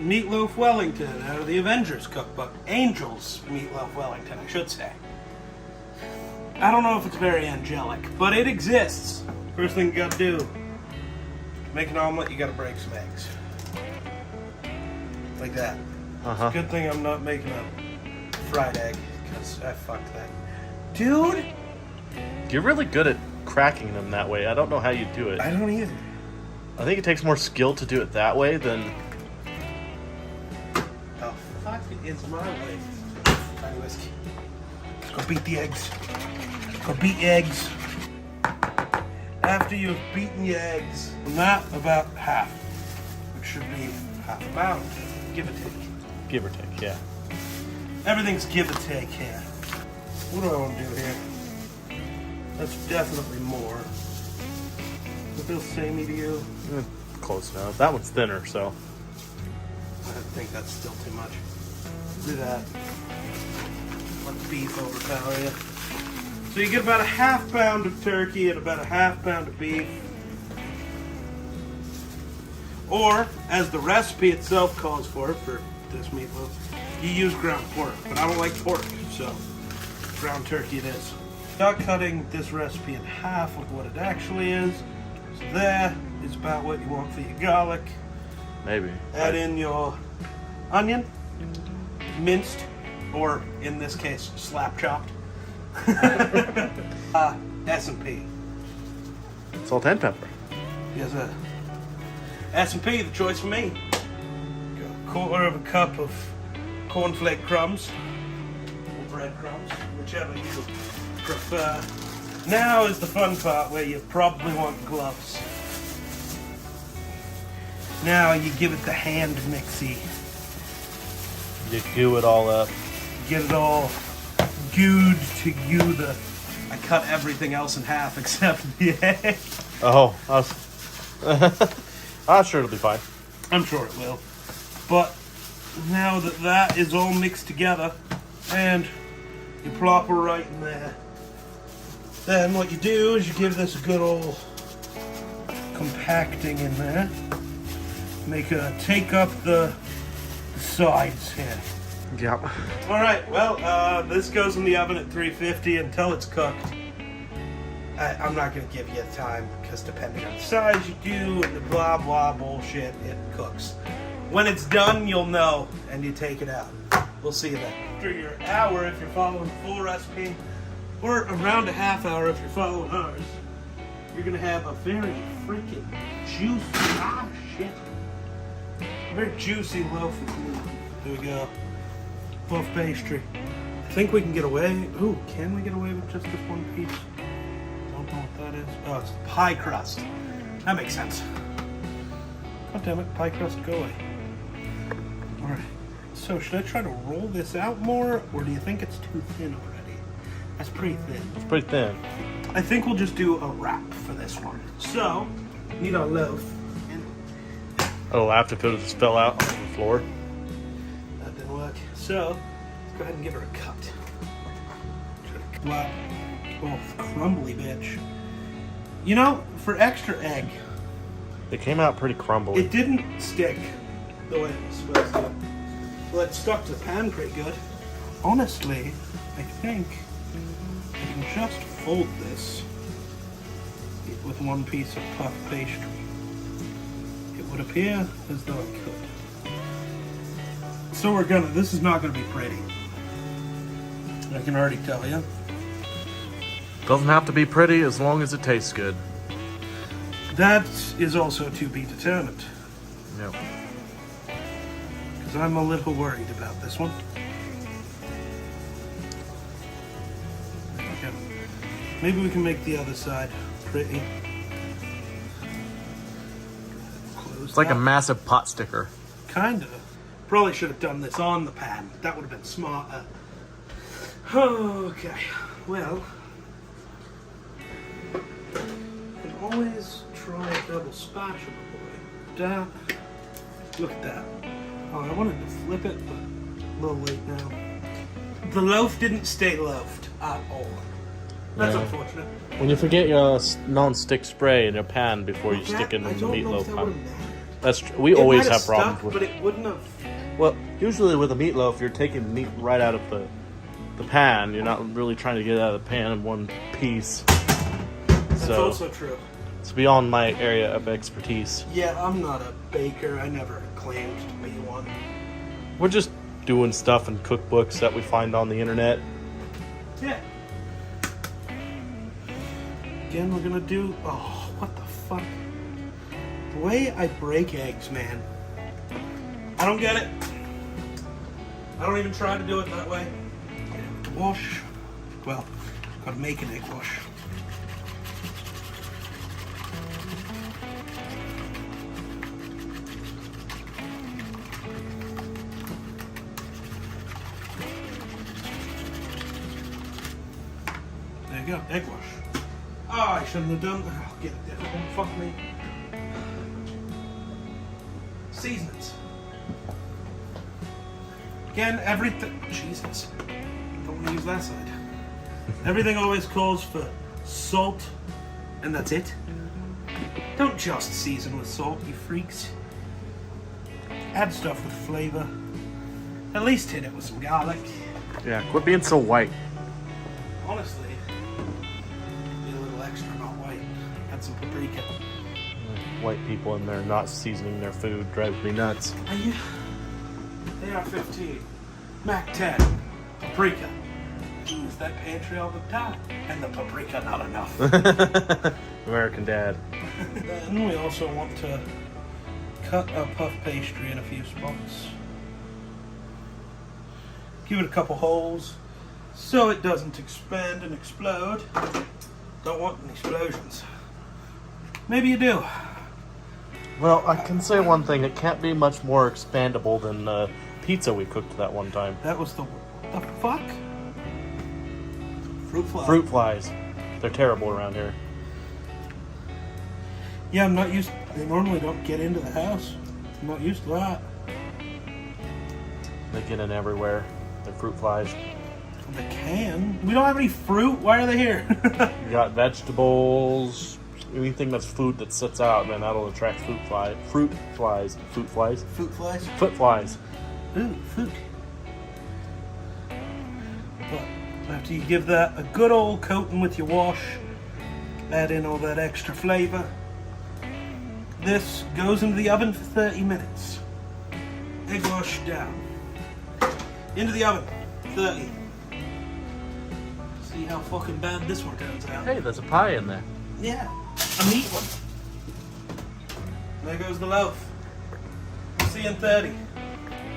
Meatloaf Wellington out of the Avengers cookbook. Angel's Meatloaf Wellington, I should say. I don't know if it's very angelic, but it exists. First thing you gotta do, to make an omelet, you gotta break some eggs. Like that. Uh-huh. Good thing I'm not making a fried egg, because I fucked that. Dude! You're really good at cracking them that way. I don't know how you do it. I don't either. I think it takes more skill to do it that way than... Oh, fuck it is my way. Tiny whiskey. Let's go beat the eggs. Go beat eggs. After you've beaten your eggs, not about half, which should be half a pound, give or take. Give or take, yeah. Everything's give or take here. What do I want to do here? That's definitely more. Does it feel samey to you? Close enough. That one's thinner, so... I think that's still too much. Do that. Let the beef overpower you. So you get about a half pound of turkey and about a half pound of beef. Or, as the recipe itself calls for this meatloaf, you use ground pork. But I don't like pork, so ground turkey it is. Not cutting this recipe in half of what it actually is. So there is about what you want for your garlic. Maybe. Add in your onion, minced, or in this case, slap chopped. S&P. Salt and pepper. Yes, sir. S&P, the choice for me. Got a quarter of a cup of cornflake crumbs, or bread crumbs, whichever you prefer. Now is the fun part where you probably want gloves. Now you give it the hand mixy. You goo it all up. Get it all gooed together. I cut everything else in half except the egg. Oh, I'm sure it'll be fine. I'm sure it will. But now that that is all mixed together and you plop it right in there, then what you do is you give this a good old compacting in there. Take up the sides here. Yep. Alright, well, this goes in the oven at 350 until it's cooked. I'm not going to give you time because depending on the size you do and the blah blah bullshit, it cooks. When it's done, you'll know and you take it out. We'll see you then. After your hour, if you're following the full recipe, or around a half hour if you're following ours, you're going to have a very freaking juicy, a very juicy loaf of meat. There we go. Puff pastry. I think we can get away. Ooh, can we get away with just this one piece? Don't know what that is. Oh, it's pie crust. That makes sense. God damn it, pie crust, go away. Alright. So, should I try to roll this out more, or do you think it's too thin already? That's pretty thin. It's pretty thin. I think we'll just do a wrap for this one. So, need our loaf. Oh, I have to put it spell out on the floor. That didn't work. So, let's go ahead and give her a cut. Wow. Oh, crumbly bitch. You know, for extra egg, It came out pretty crumbly. it didn't stick the way it was supposed to. Well, it stuck to the pan pretty good. Honestly, I think I can just fold this with one piece of puff pastry. It would appear as though I could. So this is not gonna be pretty. I can already tell you. Doesn't have to be pretty as long as it tastes good. That is also to be determined. Yep. Because I'm a little worried about this one. There we go. Maybe we can make the other side pretty. It's like a massive pot sticker. Kinda. Probably should have done this on the pan. That would have been smarter. Okay. Well, you can always try a double spatula, boy. That. Look at that. Oh, I wanted to flip it, but a little late now. The loaf didn't stay loafed at all. That's Yeah. unfortunate. When you forget your non-stick spray in your pan before you stick it in the I don't know if meatloaf that pan. would have mattered. We It always might have stuck, problems with but it wouldn't have. Well, usually with a meatloaf, you're taking the meat right out of the pan. You're not really trying to get it out of the pan in one piece. That's also true. It's beyond my area of expertise. Yeah, I'm not a baker. I never claimed to be one. We're just doing stuff in cookbooks that we find on the internet. Yeah. Again, we're gonna do. Oh, what the fuck? The way I break eggs, man. I don't get it. I don't even try to do it that way. Wash. Well, gotta make an egg wash. There you go, egg wash. Oh, I shouldn't have done that. I'll get a different one. Fuck me. Seasonings. Again, everything. Jesus. Don't want to use that side. Everything always calls for salt, and that's it. Don't just season with salt, you freaks. Add stuff with flavor. At least hit it with some garlic. Yeah, quit being so white. Honestly, be a little extra, not white. Add some paprika. White people in there not seasoning their food drives me nuts. Are you? AR-15, MAC-10, paprika. Use that pantry all the time, and the paprika not enough. American Dad. Then we also want to cut our puff pastry in a few spots. Give it a couple holes so it doesn't expand and explode. Don't want any explosions. Maybe you do. Well, I can say one thing. It can't be much more expandable than the pizza we cooked that one time. That was the fuck? Fruit fly. Fruit flies. They're terrible around here. Yeah, I'm not used. They normally don't get into the house. I'm not used to that. They get in everywhere. They're fruit flies. They can. We don't have any fruit. Why are they here? You got vegetables. Anything that's food that sits out, man, that'll attract fruit flies. Fruit flies. Fruit flies? Fruit flies? Foot flies. Ooh, fruit. But after you give that a good old coating with your wash, add in all that extra flavor, this goes into the oven for 30 minutes. Egg wash down. Into the oven. 30. See how fucking bad this one turns out. Hey, there's a pie in there. Yeah, a meat one. There goes the loaf. See you in 30.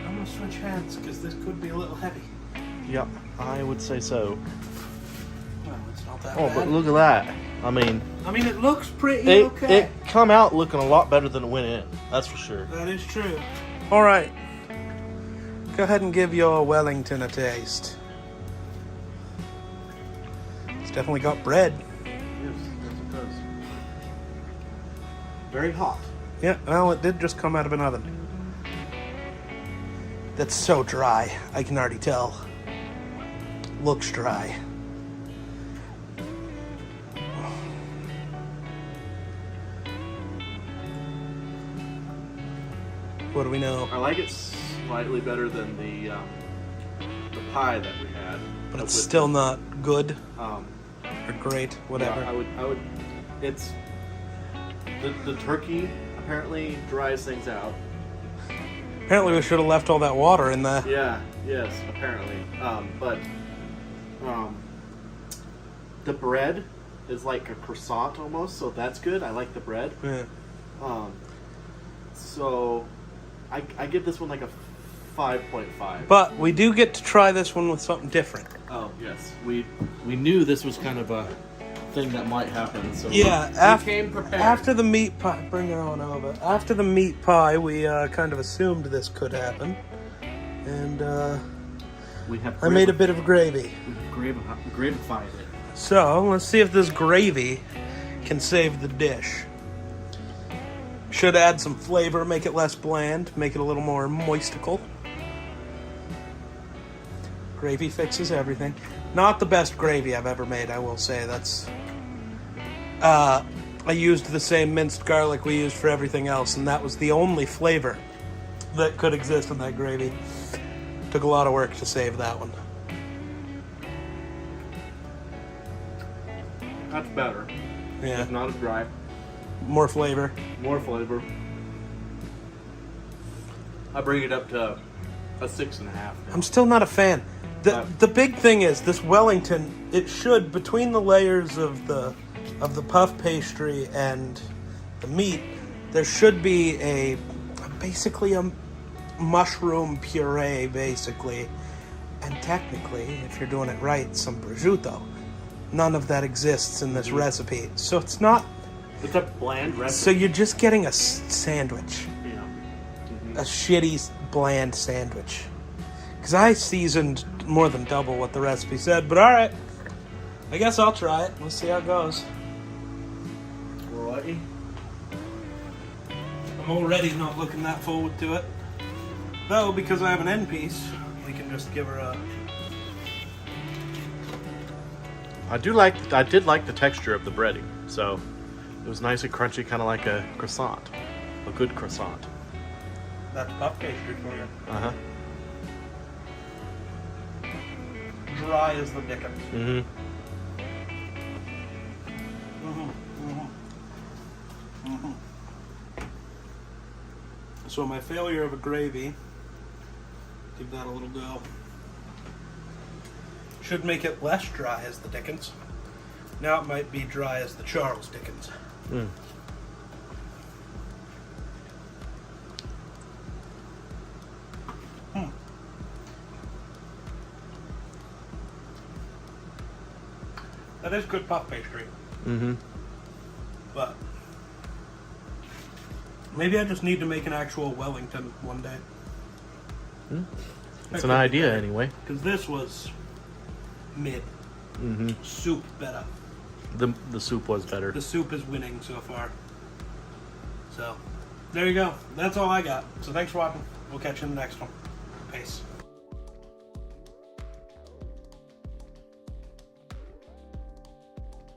I'm gonna switch hands because this could be a little heavy. Yep, I would say so. Well, it's not that Oh, bad. but look at that. I mean, it looks pretty it okay. come out looking a lot better than it went in. That's for sure. That is true. All right. Go ahead and give your Wellington a taste. It's definitely got bread. Yes, it does. Very hot. Yeah, well, it did just come out of an oven. That's so dry. I can already tell. Looks dry. What do we know? I like it slightly better than the pie that we had. But it's still not good Um, or great, whatever. Yeah, I would. It's the turkey apparently dries things out. Apparently we should have left all that water in there. Yeah. Yes. Apparently. But the bread is like a croissant almost, so that's good. I like the bread. Yeah. So I give this one like a 5.5. But we do get to try this one with something different. Oh yes, we knew this was kind of a thing that might happen. So Yeah, we came prepared. after the meat pie, bring it on over. After the meat pie, we kind of assumed this could happen, and I made a bit of gravy. Gravified it. So let's see if this gravy can save the dish. Should add some flavor, make it less bland, make it a little more moistical. Gravy fixes everything. Not the best gravy I've ever made, I will say. That's I used the same minced garlic we used for everything else, and that was the only flavor that could exist in that gravy. Took a lot of work to save that one. That's better. Yeah. It's not as dry. More flavor. More flavor. I bring it up to a 6.5 now. I'm still not a fan. The big thing is this Wellington, it should, between the layers of the puff pastry and the meat, there should be basically a mushroom puree, basically. And technically, if you're doing it right, some prosciutto. None of that exists in this recipe. So it's not... It's a bland recipe. So you're just getting a sandwich. Yeah. Mm-hmm. A shitty, bland sandwich. Because I seasoned more than double what the recipe said, but alright. I guess I'll try it. Let's see how it goes. Righty. I'm already not looking that forward to it. Though, because I have an end piece, we can just give her a... I did like the texture of the breading, so it was nice and crunchy, kind of like a croissant. A good croissant. That's puff pastry for you. Uh-huh. Dry as the dickens. Mm-hmm. So my failure of a gravy, give that a little go. Should make it less dry as the Dickens. Now it might be dry as the Charles Dickens. Mm. That is good puff pastry. Mm-hmm. But maybe I just need to make an actual Wellington one day. It's an idea anyway. Because this was mid. Mm-hmm. Soup better. The soup was better. The soup is winning so far. So, there you go. That's all I got. So thanks for watching. We'll catch you in the next one. Peace.